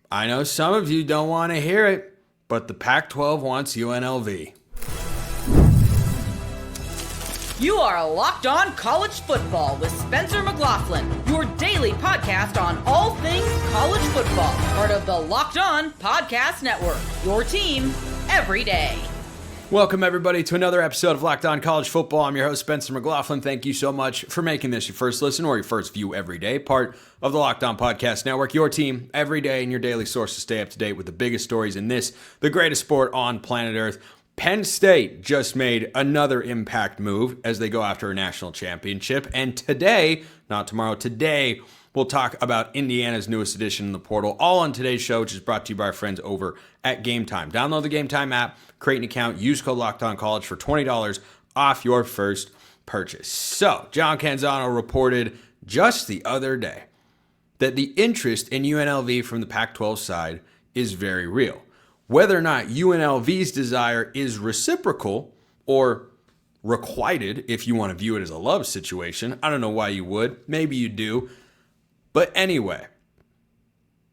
I know some of you don't want to hear it, but the Pac-12 wants UNLV. You are Locked On College Football with Spencer McLaughlin, your daily podcast on all things college football. Part of the Locked On Podcast Network, your team every day. Welcome, everybody, to another episode of Locked On College Football. I'm your host, Spencer McLaughlin. Thank you so much for making this your first listen or your first view every day. Part of the Locked On Podcast Network, your team every day and your daily source to stay up to date with the biggest stories in this, the greatest sport on planet Earth. Penn State just made another impact move as they go after a national championship. And today, not tomorrow, today, we'll talk about Indiana's newest addition in the portal, all on today's show, which is brought to you by our friends over at Game Time. Download the Game Time app, create an account, use code LOCKEDONCollege for $20 off your first purchase. So, John Canzano reported just the other day that the interest in UNLV from the Pac-12 side is very real. Whether or not UNLV's desire is reciprocal or requited, if you want to view it as a love situation, I don't know why you would. Maybe you do. But anyway,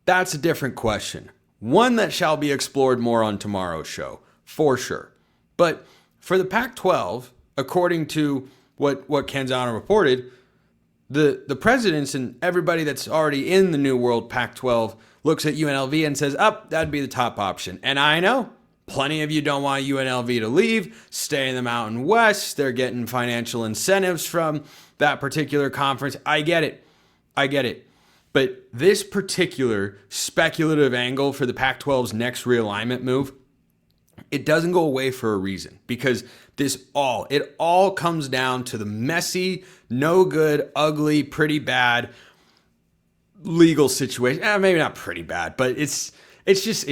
that's a different question. One that shall be explored more on tomorrow's show, for sure. But for the Pac-12, according to what Canzano reported, the presidents and everybody that's already in the New World Pac-12 looks at UNLV and says, that'd be the top option. And I know plenty of you don't want UNLV to leave, stay in the Mountain West. They're getting financial incentives from that particular conference. I get it. But this particular speculative angle for the Pac-12's next realignment move, it doesn't go away for a reason, because it all comes down to the messy, no good, ugly, pretty bad legal situation. Maybe not pretty bad, but it's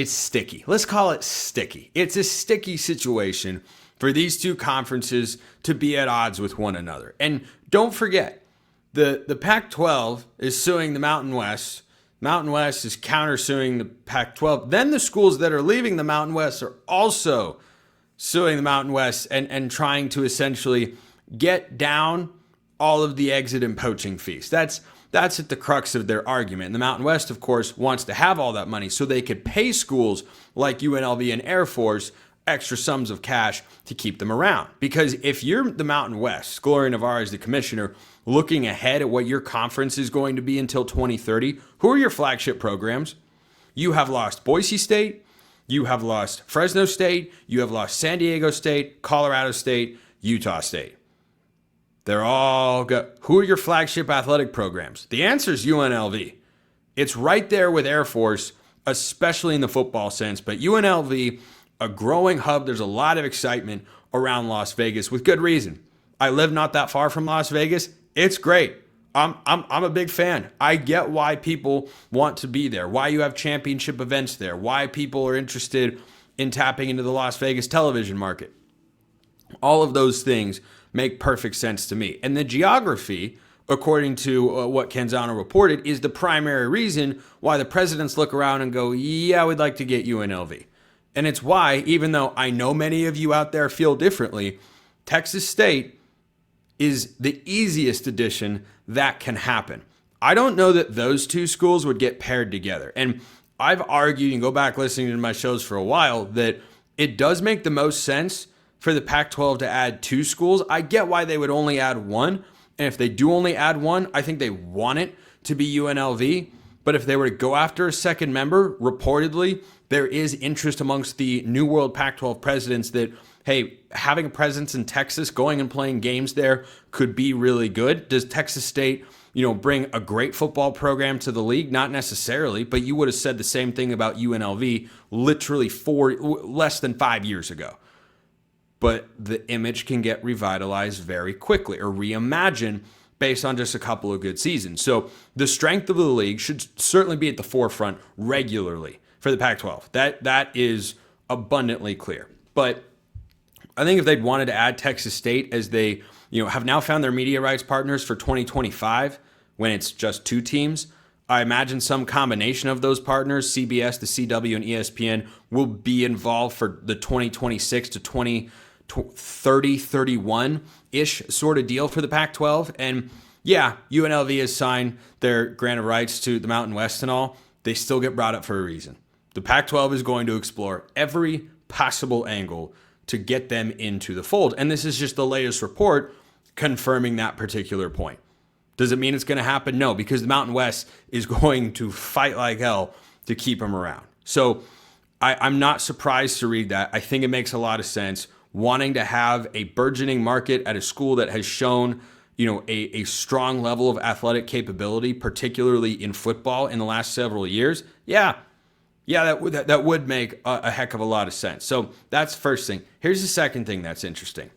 sticky. Let's call it sticky. It's a sticky situation for these two conferences to be at odds with one another. And don't forget, the Pac-12 is suing the Mountain West. Mountain West is countersuing the Pac-12. Then the schools that are leaving the Mountain West are also suing the Mountain West and trying to essentially get down all of the exit and poaching fees. That's at the crux of their argument. And the Mountain West, of course, wants to have all that money so they could pay schools like UNLV and Air Force extra sums of cash to keep them around. Because if you're the Mountain West, Gloria Navarro is the commissioner, looking ahead at what your conference is going to be until 2030, who are your flagship programs? You have lost Boise State, you have lost Fresno State, you have lost San Diego State, Colorado State, Utah State. They're all good. Who are your flagship athletic programs? The answer is UNLV. It's right there with Air Force, especially in the football sense. But UNLV, a growing hub, there's a lot of excitement around Las Vegas with good reason. I live not that far from Las Vegas. It's great. I'm a big fan. I get why people want to be there, why you have championship events there, why people are interested in tapping into the Las Vegas television market. All of those things make perfect sense to me. And the geography, according to what Canzano reported, is the primary reason why the presidents look around and go, yeah, we'd like to get UNLV. And it's why, even though I know many of you out there feel differently, Texas State is the easiest addition that can happen. I don't know that those two schools would get paired together. And I've argued, and go back listening to my shows for a while, that it does make the most sense for the Pac-12 to add two schools. I get why they would only add one. And if they do only add one, I think they want it to be UNLV. But if they were to go after a second member, reportedly, there is interest amongst the New World Pac-12 presidents that, hey, having a presence in Texas, going and playing games there could be really good. Does Texas State, bring a great football program to the league? Not necessarily, but you would have said the same thing about UNLV literally less than 5 years ago. But the image can get revitalized very quickly or reimagined based on just a couple of good seasons. So the strength of the league should certainly be at the forefront regularly for the Pac-12. That is abundantly clear. But I think if they'd wanted to add Texas State, as they have now found their media rights partners for 2025, when it's just two teams, I imagine some combination of those partners, CBS, the CW, and ESPN, will be involved for the 2026 to 2030, 31-ish sort of deal for the Pac-12. And yeah, UNLV has signed their grant of rights to the Mountain West and all. they still get brought up for a reason. The Pac-12 is going to explore every possible angle to get them into the fold. And this is just the latest report confirming that particular point. Does it mean it's going to happen? No, because the Mountain West is going to fight like hell to keep them around. So I'm not surprised to read that. I think it makes a lot of sense. Wanting to have a burgeoning market at a school that has shown, a strong level of athletic capability, particularly in football in the last several years. Yeah, that would make a heck of a lot of sense. So that's the first thing. Here's the second thing that's interesting.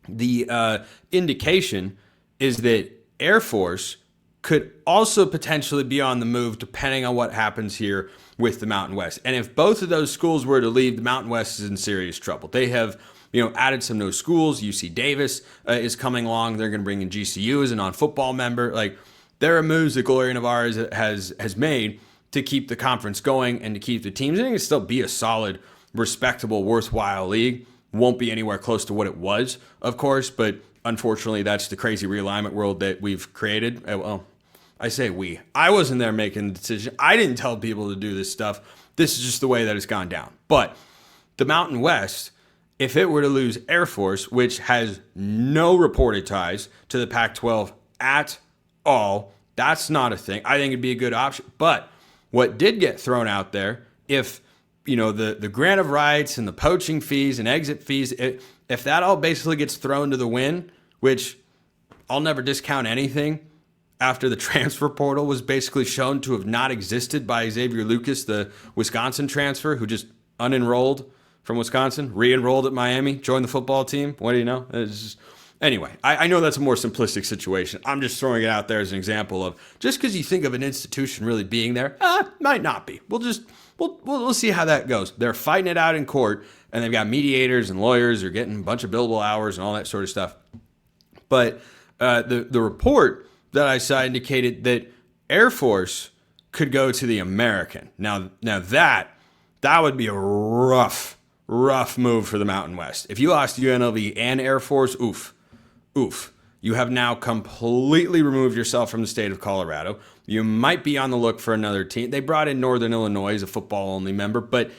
The indication is that Air Force could also potentially be on the move depending on what happens here with the Mountain West. And if both of those schools were to leave, the Mountain West is in serious trouble. They have, added some new schools. UC Davis is coming along. They're going to bring in GCU as a non-football member. Like, there are moves that Gloria Navarro has made to keep the conference going and to keep the teams. And it can still be a solid, respectable, worthwhile league. Won't be anywhere close to what it was, of course, but unfortunately, that's the crazy realignment world that we've created. Well, I say we. I wasn't there making the decision. I didn't tell people to do this stuff. This is just the way that it's gone down. But the Mountain West, if it were to lose Air Force, which has no reported ties to the Pac-12 at all, that's not a thing. I think it'd be a good option. But what did get thrown out there, if the grant of rights and the poaching fees and exit fees, if that all basically gets thrown to the wind, which I'll never discount anything after the transfer portal was basically shown to have not existed by Xavier Lucas, the Wisconsin transfer, who just unenrolled from Wisconsin, re-enrolled at Miami, joined the football team. What do you know? Anyway, I know that's a more simplistic situation. I'm just throwing it out there as an example of just because you think of an institution really being there, might not be. We'll see how that goes. They're fighting it out in court, and they've got mediators and lawyers. They're getting a bunch of billable hours and all that sort of stuff. But the report that I saw indicated that Air Force could go to the American. Now that would be a rough move for the Mountain West. If you lost UNLV and Air Force, oof. You have now completely removed yourself from the state of Colorado. You might be on the look for another team. They brought in Northern Illinois as a football-only member, but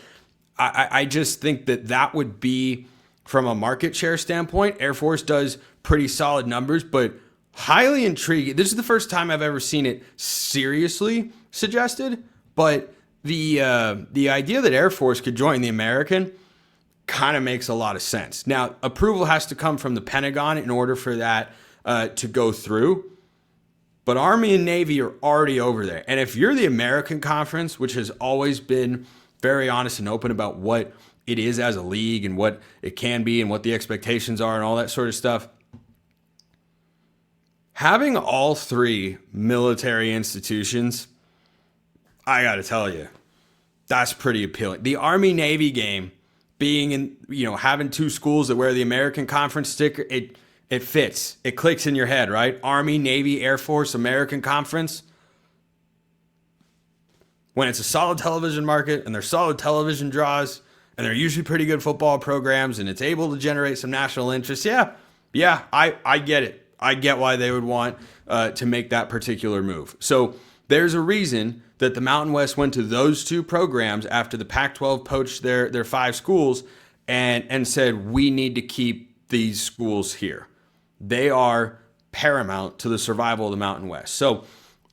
I just think that would be, from a market share standpoint, Air Force does pretty solid numbers, but highly intriguing. This is the first time I've ever seen it seriously suggested, but the idea that Air Force could join the American kind of makes a lot of sense. Now, approval has to come from the Pentagon in order for that to go through. But Army and Navy are already over there. And if you're the American Conference, which has always been very honest and open about what it is as a league and what it can be and what the expectations are and all that sort of stuff, having all three military institutions, I got to tell you, that's pretty appealing. The Army-Navy game being in, having two schools that wear the American Conference sticker, it fits. It clicks in your head, right? Army, Navy, Air Force, American Conference. When it's a solid television market and they're solid television draws and they're usually pretty good football programs and it's able to generate some national interest, yeah, I get it. I get why they would want to make that particular move. So there's a reason that the Mountain West went to those two programs after the Pac-12 poached their five schools and said, we need to keep these schools here. They are paramount to the survival of the Mountain West. So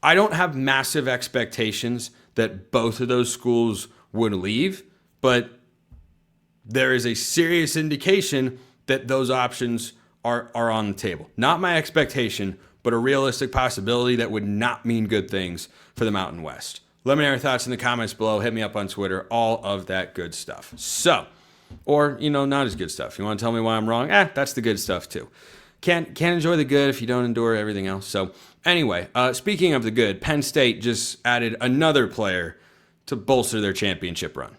I don't have massive expectations that both of those schools would leave, but there is a serious indication that those options are on the table. Not my expectation, but a realistic possibility that would not mean good things for the Mountain West. Let me know your thoughts in the comments below. Hit me up on Twitter, all of that good stuff. So, or, not as good stuff. You want to tell me why I'm wrong? That's the good stuff too. Can't enjoy the good if you don't endure everything else. So anyway, speaking of the good, Penn State just added another player to bolster their championship run.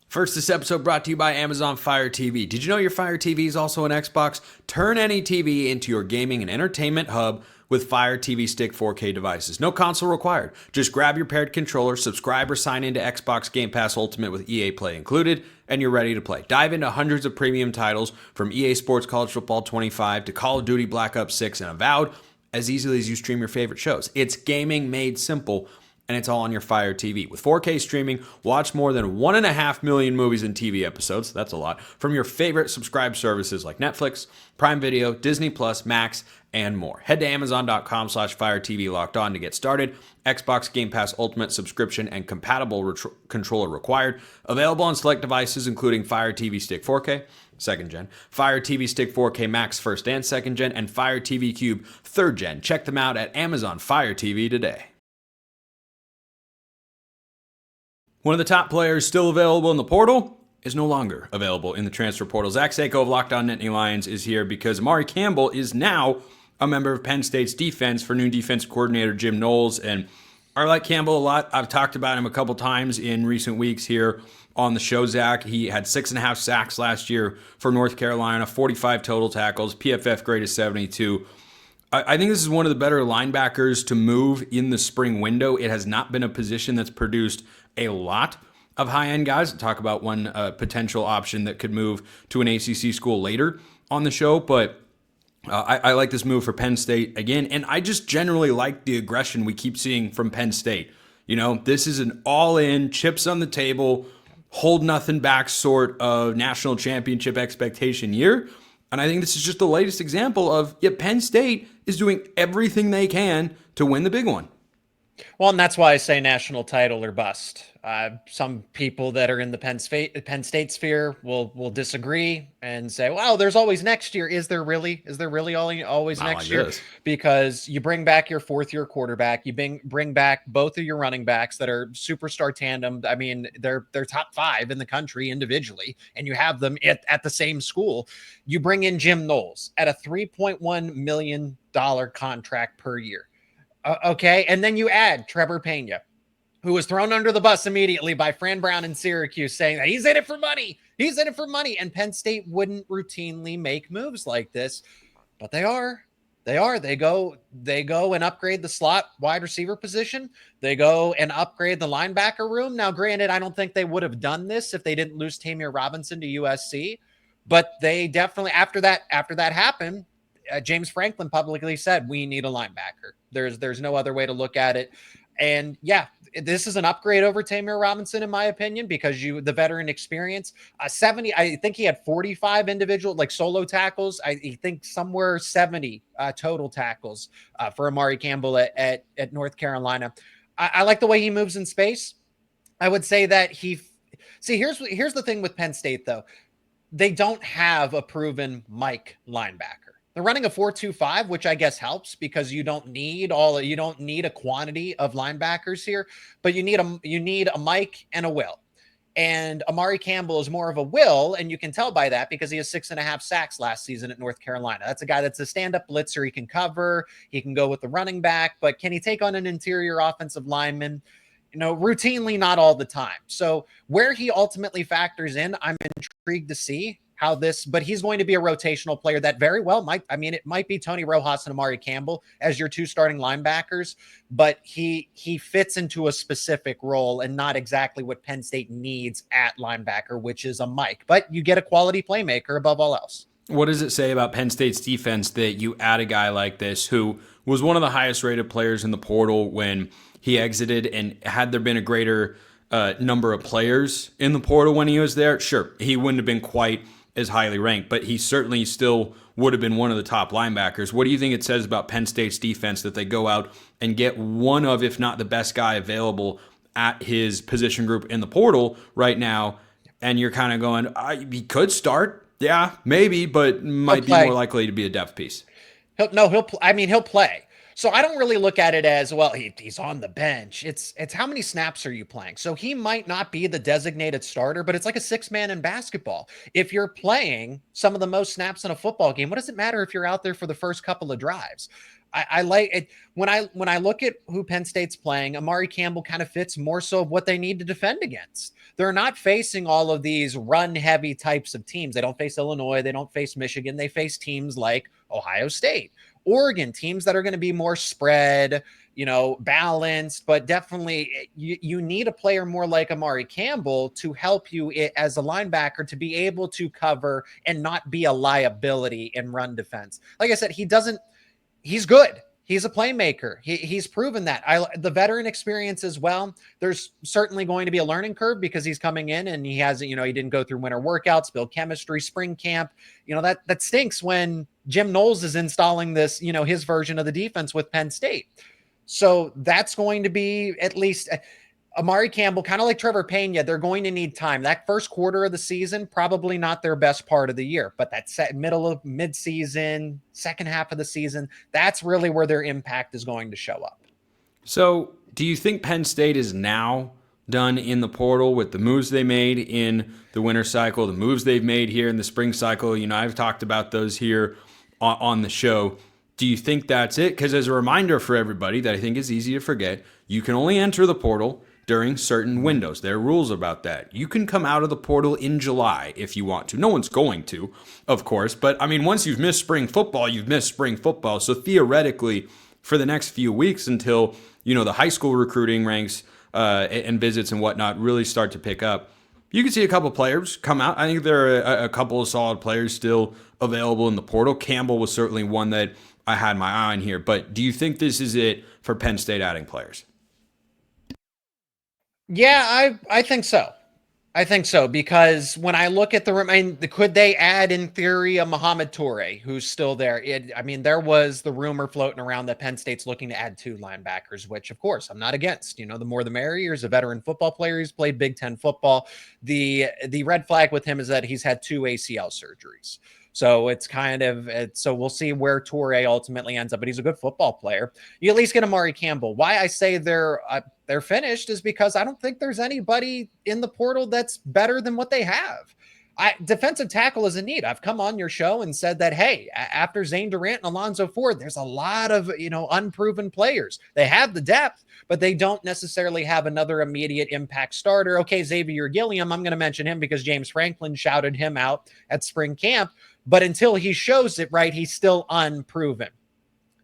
First, this episode brought to you by Amazon Fire TV. Did you know your Fire TV is also an Xbox? Turn any TV into your gaming and entertainment hub with Fire TV Stick 4K devices. No console required. Just grab your paired controller, subscribe or sign into Xbox Game Pass Ultimate with EA Play included, and you're ready to play. Dive into hundreds of premium titles from EA Sports College Football 25 to Call of Duty Black Ops 6 and Avowed, as easily as you stream your favorite shows. It's gaming made simple, and it's all on your Fire TV. With 4K streaming, watch more than 1.5 million movies and TV episodes, that's a lot, from your favorite subscribed services like Netflix, Prime Video, Disney Plus, Max, and more. Head to Amazon.com/Fire TV Locked On to get started. Xbox Game Pass Ultimate subscription and compatible controller required. Available on select devices including Fire TV Stick 4K, 2nd gen, Fire TV Stick 4K Max 1st and 2nd gen, and Fire TV Cube 3rd gen. Check them out at Amazon Fire TV today. One of the top players still available in the portal is no longer available in the transfer portal. Zach Seyko of Locked On Nittany Lions is here because Amare Campbell is now a member of Penn State's defense for new defense coordinator Jim Knowles. And I like Campbell a lot. I've talked about him a couple times in recent weeks here on the show, Zach. He had 6.5 sacks last year for North Carolina, 45 total tackles, PFF grade is 72. I think this is one of the better linebackers to move in the spring window. It has not been a position that's produced a lot of high-end guys. We'll talk about one potential option that could move to an ACC school later on the show, but I like this move for Penn State again, and I just generally like the aggression we keep seeing from Penn State. You know, this is an all-in, chips on the table, hold nothing back sort of national championship expectation year. And I think this is just the latest example of, Penn State is doing everything they can to win the big one. Well, and that's why I say national title or bust. Some people that are in the Penn State sphere will disagree and say, "Well, there's always next year." Is there really? Is there really always next year? Because you bring back your 4th-year quarterback, you bring back both of your running backs that are superstar tandem. I mean, they're top 5 in the country individually, and you have them at the same school. You bring in Jim Knowles at a $3.1 million contract per year. Okay, and then you add Trevor Pena, who was thrown under the bus immediately by Fran Brown in Syracuse, saying that he's in it for money. He's in it for money. And Penn State wouldn't routinely make moves like this, but they are. They go and upgrade the slot wide receiver position. They go and upgrade the linebacker room. Now, granted, I don't think they would have done this if they didn't lose Tamir Robinson to USC, but they definitely, after that happened, James Franklin publicly said, we need a linebacker. There's no other way to look at it. And yeah, this is an upgrade over Tamir Robinson, in my opinion, because the veteran experience, 70, I think he had 45 individual, like solo tackles. I think somewhere 70 total tackles for Amare Campbell at North Carolina. I like the way he moves in space. I would say that here's the thing with Penn State, though. They don't have a proven Mike linebacker. They're running a 4-2-5, which I guess helps because you don't need a quantity of linebackers here, but you need a Mike and a Will. And Amare Campbell is more of a Will, and you can tell by that because he has 6.5 sacks last season at North Carolina. That's a guy that's a stand-up blitzer. He can cover, he can go with the running back, but can he take on an interior offensive lineman? Routinely, not all the time. So where he ultimately factors in, I'm intrigued to see how this, but he's going to be a rotational player that very well it might be Tony Rojas and Amare Campbell as your 2 starting linebackers, but he fits into a specific role and not exactly what Penn State needs at linebacker, which is a Mike, but you get a quality playmaker above all else. What does it say about Penn State's defense that you add a guy like this who was one of the highest rated players in the portal when he exited, and had there been a greater number of players in the portal when he was there, sure, he wouldn't have been quite as highly ranked, but he certainly still would have been one of the top linebackers. What do you think it says about Penn State's defense that they go out and get one of, if not the best guy available at his position group in the portal right now, and you're kind of going, he could start, yeah, maybe, but might be more likely to be a depth piece. He'll play. So I don't really look at it as, well, he's on the bench. It's how many snaps are you playing? So he might not be the designated starter, but it's like a 6-man in basketball. If you're playing some of the most snaps in a football game, what does it matter if you're out there for the first couple of drives? I like it when I look at who Penn State's playing. Amare Campbell kind of fits more so of what they need to defend against. They're not facing all of these run heavy types of teams. They don't face Illinois. They don't face Michigan. They face teams like Ohio State, Oregon, teams that are going to be more spread, balanced, but definitely you need a player more like Amare Campbell to help you as a linebacker to be able to cover and not be a liability in run defense. Like I said, he's good. He's a playmaker. He's proven that. The veteran experience as well. There's certainly going to be a learning curve because he's coming in and he hasn't, he didn't go through winter workouts, build chemistry, spring camp. That stinks when Jim Knowles is installing this, his version of the defense with Penn State. So that's going to be at least Amare Campbell, kind of like Trevor Pena, they're going to need time. That first quarter of the season, probably not their best part of the year, but that mid-season, second half of the season, that's really where their impact is going to show up. So do you think Penn State is now done in the portal with the moves they made in the winter cycle, the moves they've made here in the spring cycle? I've talked about those here on the show. Do you think that's it? Because as a reminder for everybody that I think is easy to forget, you can only enter the portal during certain windows. There are rules about that. You can come out of the portal in July if you want to. No one's going to, of course. But, once you've missed spring football, you've missed spring football. So theoretically, for the next few weeks until, the high school recruiting ranks and visits and whatnot really start to pick up, you can see a couple players come out. I think there are a couple of solid players still available in the portal. Campbell was certainly one that I had my eye on here. But do you think this is it for Penn State adding players? Yeah, I think so. I think so, because when I look at could they add, in theory, a Mohamed Toure, who's still there? There was the rumor floating around that Penn State's looking to add 2 linebackers, which, of course, I'm not against. The more the merrier. He's a veteran football player. He's played Big Ten football. The red flag with him is that he's had 2 ACL surgeries. So it's so we'll see where Toure ultimately ends up, but he's a good football player. You at least get Amare Campbell. Why I say they're finished is because I don't think there's anybody in the portal that's better than what they have. Defensive tackle is a need. I've come on your show and said that, hey, after Zane Durant and Alonzo Ford, there's a lot of, unproven players. They have the depth, but they don't necessarily have another immediate impact starter. Okay, Xavier Gilliam, I'm going to mention him because James Franklin shouted him out at spring camp. But until he shows it right, he's still unproven.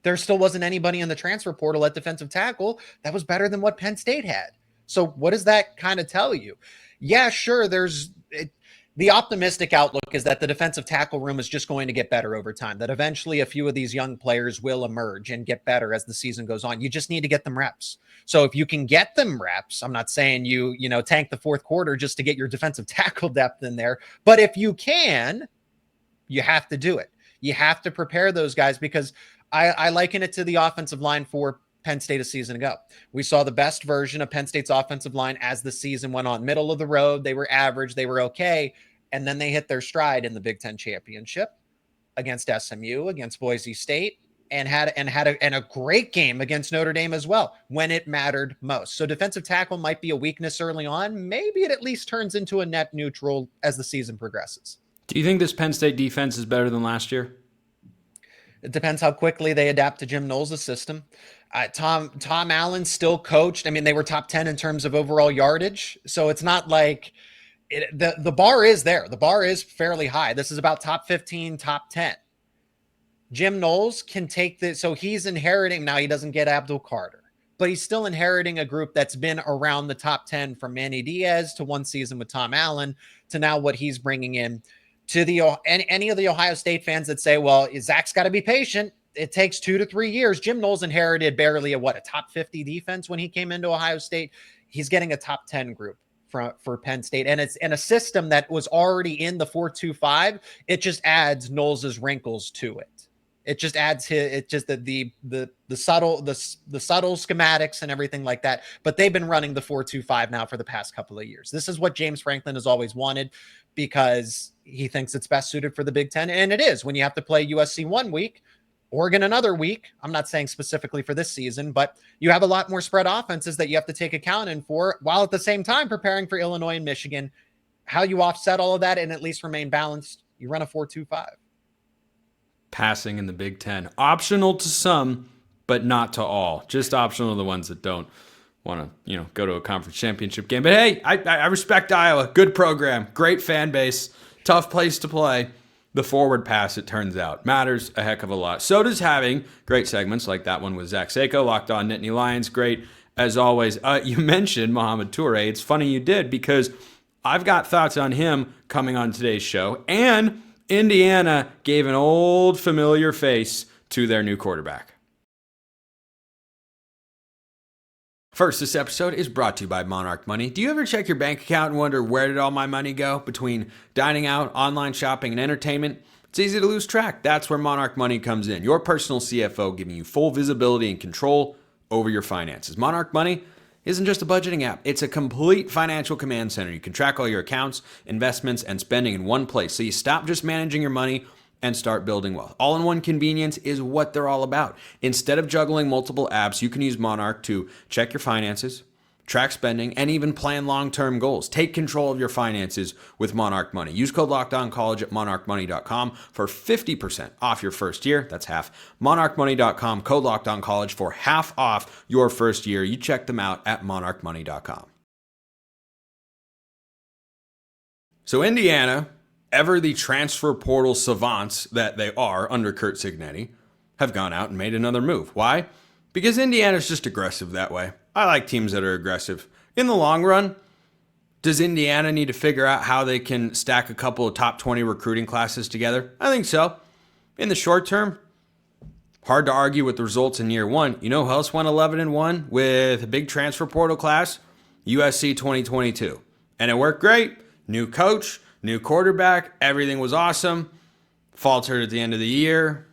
There still wasn't anybody in the transfer portal at defensive tackle that was better than what Penn State had. So what does that kind of tell you? Yeah, sure, the optimistic outlook is that the defensive tackle room is just going to get better over time, that eventually a few of these young players will emerge and get better as the season goes on. You just need to get them reps. So if you can get them reps, I'm not saying you tank the fourth quarter just to get your defensive tackle depth in there, but if you can, you have to do it. You have to prepare those guys, because I liken it to the offensive line for Penn State a season ago. We saw the best version of Penn State's offensive line as the season went on. Middle of the road, they were average, they were okay, and then they hit their stride in the Big Ten championship against SMU, against Boise State, and had a great game against Notre Dame as well when it mattered most. So defensive tackle might be a weakness early on. Maybe it at least turns into a net neutral as the season progresses. Do you think this Penn State defense is better than last year? It depends how quickly they adapt to Jim Knowles' system. Tom Allen still coached. They were top 10 in terms of overall yardage. So it's not like the bar is there. The bar is fairly high. This is about top 15, top 10. Jim Knowles can take this. So he's inheriting. Now he doesn't get Abdul Carter, but he's still inheriting a group that's been around the top 10 from Manny Diaz to one season with Tom Allen to now what he's bringing in. To any of the Ohio State fans that say, well, Zach's got to be patient, it takes 2 to 3 years. Jim Knowles inherited barely a top 50 defense when he came into Ohio State. He's getting a top 10 group for Penn State, and it's in a system that was already in the 4-2-5. It just adds Knowles' wrinkles to it. It just adds the subtle schematics and everything like that. But they've been running the 4-2-5 now for the past couple of years. This is what James Franklin has always wanted, because he thinks it's best suited for the Big Ten. And it is. When you have to play USC one week, Oregon another week. I'm not saying specifically for this season, but you have a lot more spread offenses that you have to take account in for, while at the same time preparing for Illinois and Michigan. How you offset all of that and at least remain balanced, you run a 4-2-5. Passing in the Big Ten. Optional to some, but not to all. Just optional to the ones that don't want to, go to a conference championship game. But hey, I respect Iowa. Good program. Great fan base. Tough place to play. The forward pass, it turns out, matters a heck of a lot. So does having great segments like that one with Zach Seyko, Locked On Nittany Lions. Great, as always. You mentioned Mohamed Toure. It's funny you did, because I've got thoughts on him coming on today's show. And Indiana gave an old familiar face to their new quarterback. First, this episode is brought to you by Monarch Money. Do you ever check your bank account and wonder, where did all my money go? Between dining out, online shopping, and entertainment, it's easy to lose track. That's where Monarch Money comes in. Your personal CFO, giving you full visibility and control over your finances. Monarch Money isn't just a budgeting app. It's a complete financial command center. You can track all your accounts, investments, and spending in one place. So you stop just managing your money and start building wealth. All-in-one convenience is what they're all about. Instead of juggling multiple apps, you can use Monarch to check your finances, track spending, and even plan long-term goals. Take control of your finances with Monarch Money. Use code LOCKEDONCollege at monarchmoney.com for 50% off your first year. That's half. monarchmoney.com, code LOCKEDONCollege for half off your first year. You check them out at monarchmoney.com. So Indiana, ever the transfer portal savants that they are under Curt Cignetti, have gone out and made another move. Why? Because Indiana's just aggressive that way. I like teams that are aggressive. In the long run, does Indiana need to figure out how they can stack a couple of top 20 recruiting classes together? I think so. In the short term, hard to argue with the results in year one. You know who else went 11-1 with a big transfer portal class? USC 2022. And it worked great. New coach, new quarterback, everything was awesome. Faltered at the end of the year.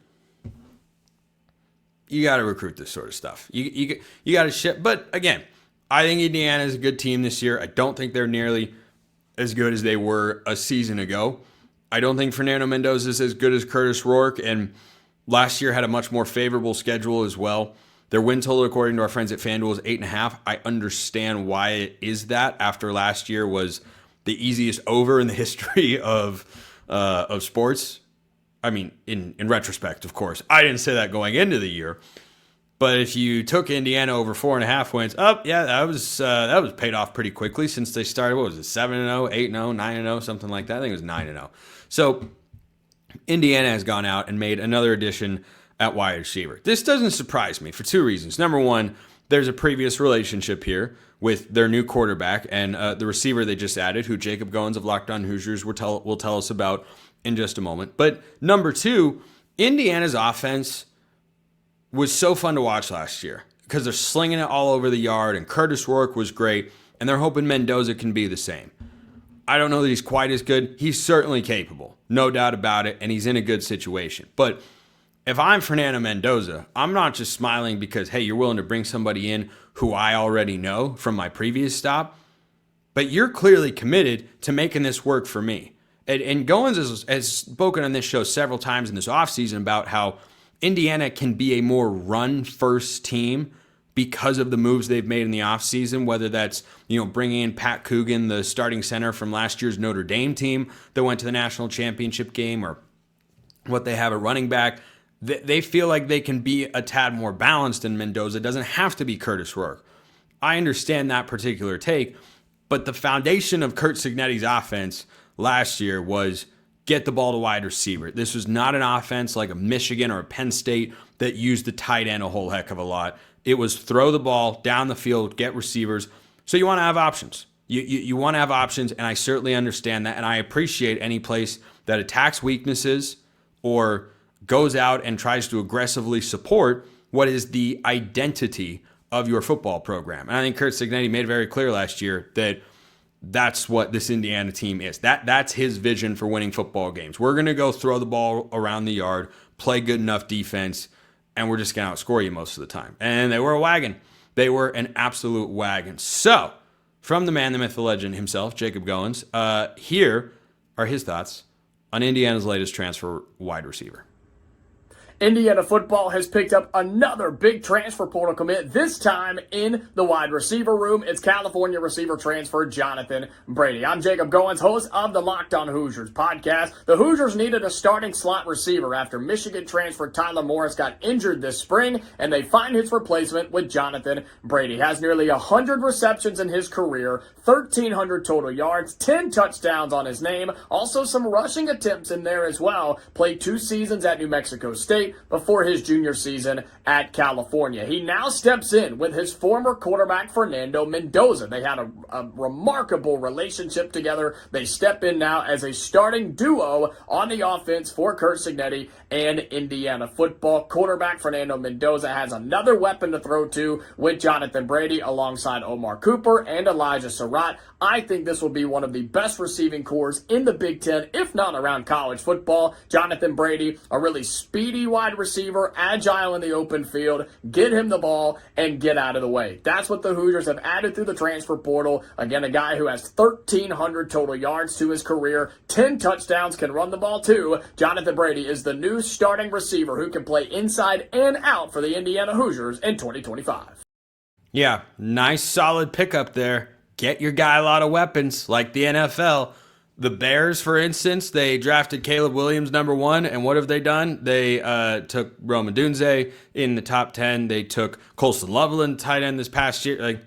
You got to recruit this sort of stuff. You got to ship. But again, I think Indiana is a good team this year. I don't think they're nearly as good as they were a season ago. I don't think Fernando Mendoza is as good as Curtis Rourke, and last year had a much more favorable schedule as well. Their win total, according to our friends at FanDuel, is 8.5. I understand why it is that after last year was the easiest over in the history of sports. I mean, in retrospect, of course. I didn't say that going into the year. But if you took Indiana over 4.5 wins, that was paid off pretty quickly since they started, what was it, 7-0, 8-0, 9-0, something like that. I think it was 9-0. So Indiana has gone out and made another addition at wide receiver. This doesn't surprise me for two reasons. Number one, there's a previous relationship here with their new quarterback and the receiver they just added, who Jacob Goins of Locked On Hoosiers will tell us about in just a moment. But number two, Indiana's offense was so fun to watch last year because they're slinging it all over the yard, and Curtis Rourke was great, and they're hoping Mendoza can be the same. I don't know that he's quite as good. He's certainly capable, no doubt about it, and he's in a good situation. But if I'm Fernando Mendoza, I'm not just smiling because, hey, you're willing to bring somebody in who I already know from my previous stop, but you're clearly committed to making this work for me. And Goins has spoken on this show several times in this offseason about how Indiana can be a more run-first team because of the moves they've made in the offseason, whether that's, bringing in Pat Coogan, the starting center from last year's Notre Dame team that went to the national championship game, or what they have at running back. They feel like they can be a tad more balanced than Mendoza. It doesn't have to be Curtis Rourke. I understand that particular take, but the foundation of Curt Cignetti's offense last year was get the ball to wide receiver. This was not an offense like a Michigan or a Penn State that used the tight end a whole heck of a lot. It was throw the ball down the field, get receivers. So you want to have options. You want to have options, and I certainly understand that, and I appreciate any place that attacks weaknesses or goes out and tries to aggressively support what is the identity of your football program. And I think Curt Cignetti made it very clear last year that that's what this Indiana team is. That's his vision for winning football games. We're going to go throw the ball around the yard, play good enough defense, and we're just going to outscore you most of the time. And they were a wagon. They were an absolute wagon. So, from the man, the myth, the legend himself, Jacob Goins, here are his thoughts on Indiana's latest transfer wide receiver. Indiana football has picked up another big transfer portal commit, this time in the wide receiver room. It's California receiver transfer Jonathan Brady. I'm Jacob Goins, host of the Locked On Hoosiers podcast. The Hoosiers needed a starting slot receiver after Michigan transfer Tyler Morris got injured this spring, and they find his replacement with Jonathan Brady. Has nearly 100 receptions in his career, 1,300 total yards, 10 touchdowns on his name, also some rushing attempts in there as well. Played 2 seasons at New Mexico State. State before his junior season at California. He now steps in with his former quarterback Fernando Mendoza. They had a remarkable relationship together. They step in now as a starting duo on the offense for Curt Cignetti and Indiana football. Quarterback Fernando Mendoza has another weapon to throw to with Jonathan Brady alongside Omar Cooper and Elijah Surratt. I think this will be one of the best receiving cores in the Big Ten, if not around college football. Jonathan Brady, a really speedy wide receiver, agile in the open field, get him the ball and get out of the way. That's what the Hoosiers have added through the transfer portal. Again, a guy who has 1,300 total yards to his career, 10 touchdowns, can run the ball too. Jonathan Brady is the new starting receiver who can play inside and out for the Indiana Hoosiers in 2025. Yeah, nice solid pickup there. Get your guy a lot of weapons like the NFL. The Bears, for instance, they drafted Caleb Williams #1, and what have they done? They took Rome Odunze in the top 10. They took Colston Loveland, tight end, this past year. Like,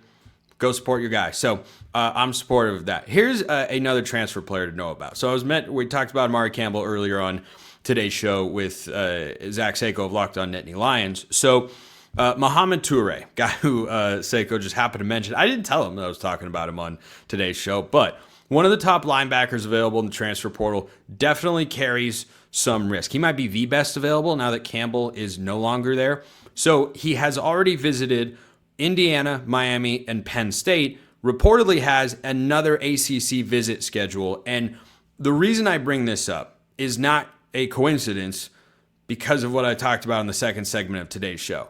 go support your guy. So I'm supportive of that. Here's another transfer player to know about. So we talked about Amare Campbell earlier on today's show with Zach Seyko of Locked On Nittany Lions. So Mohamed Toure, guy who Seyko just happened to mention. I didn't tell him that I was talking about him on today's show, but one of the top linebackers available in the transfer portal, definitely carries some risk. He might be the best available now that Campbell is no longer there. So he has already visited Indiana, Miami, and Penn State, reportedly has another ACC visit schedule. And the reason I bring this up is not a coincidence because of what I talked about in the second segment of today's show.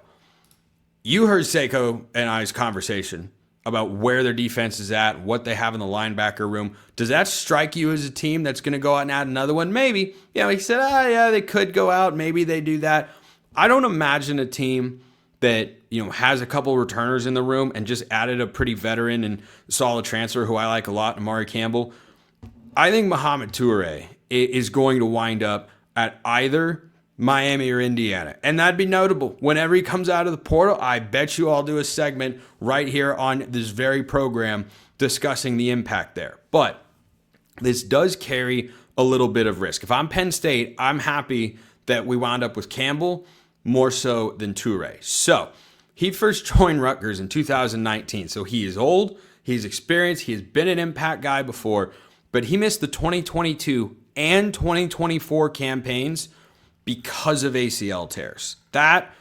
You heard Seyko and I's conversation about where their defense is at, what they have in the linebacker room. Does that strike you as a team that's going to go out and add another one? Maybe. He said, yeah, they could go out. Maybe they do that. I don't imagine a team that, has a couple returners in the room and just added a pretty veteran and solid transfer who I like a lot, Amare Campbell. I think Mohamed Toure is going to wind up at either Miami or Indiana. And that'd be notable. Whenever he comes out of the portal, I bet you I'll do a segment right here on this very program discussing the impact there. But this does carry a little bit of risk. If I'm Penn State, I'm happy that we wound up with Campbell more so than Toure. So he first joined Rutgers in 2019. So he is old, he's experienced, he has been an impact guy before, but he missed the 2022 and 2024 campaigns because of ACL tears. That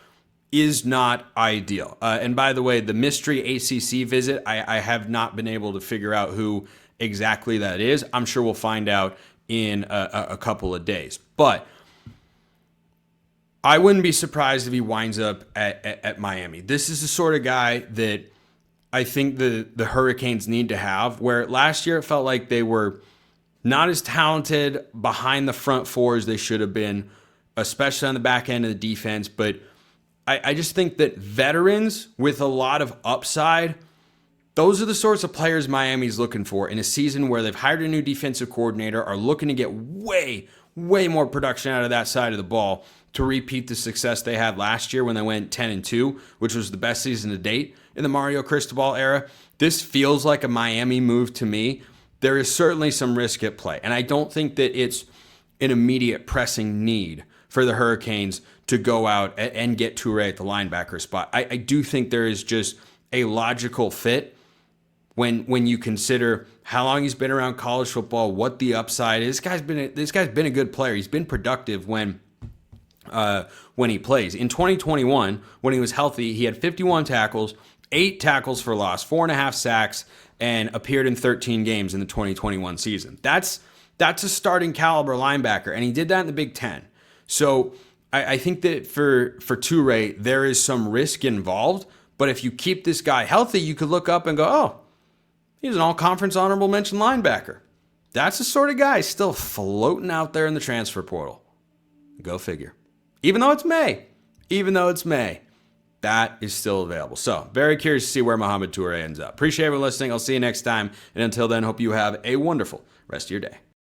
is not ideal. And by the way, the mystery ACC visit, I have not been able to figure out who exactly that is. I'm sure we'll find out in a couple of days. But I wouldn't be surprised if he winds up at Miami. This is the sort of guy that I think the Hurricanes need to have, where last year it felt like they were not as talented behind the front four as they should have been, especially on the back end of the defense. But I just think that veterans with a lot of upside, those are the sorts of players Miami's looking for in a season where they've hired a new defensive coordinator, are looking to get way more production out of that side of the ball to repeat the success they had last year when they went 10-2, which was the best season to date in the Mario Cristobal era. This feels like a Miami move to me. There is certainly some risk at play, and I don't think that it's an immediate pressing need for the Hurricanes to go out and get Toure at the linebacker spot. I do think there is just a logical fit when you consider how long he's been around college football, what the upside is. This guy's been a good player. He's been productive when he plays. In 2021, when he was healthy, he had 51 tackles, 8 tackles for loss, 4.5 sacks, and appeared in 13 games in the 2021 season. That's a starting caliber linebacker, and he did that in the Big Ten. So I think that for Toure, there is some risk involved, but if you keep this guy healthy, you could look up and go, oh, he's an all-conference honorable mention linebacker. That's the sort of guy still floating out there in the transfer portal. Go figure. Even though it's May, that is still available. So very curious to see where Mohamed Toure ends up. Appreciate everyone listening. I'll see you next time. And until then, hope you have a wonderful rest of your day.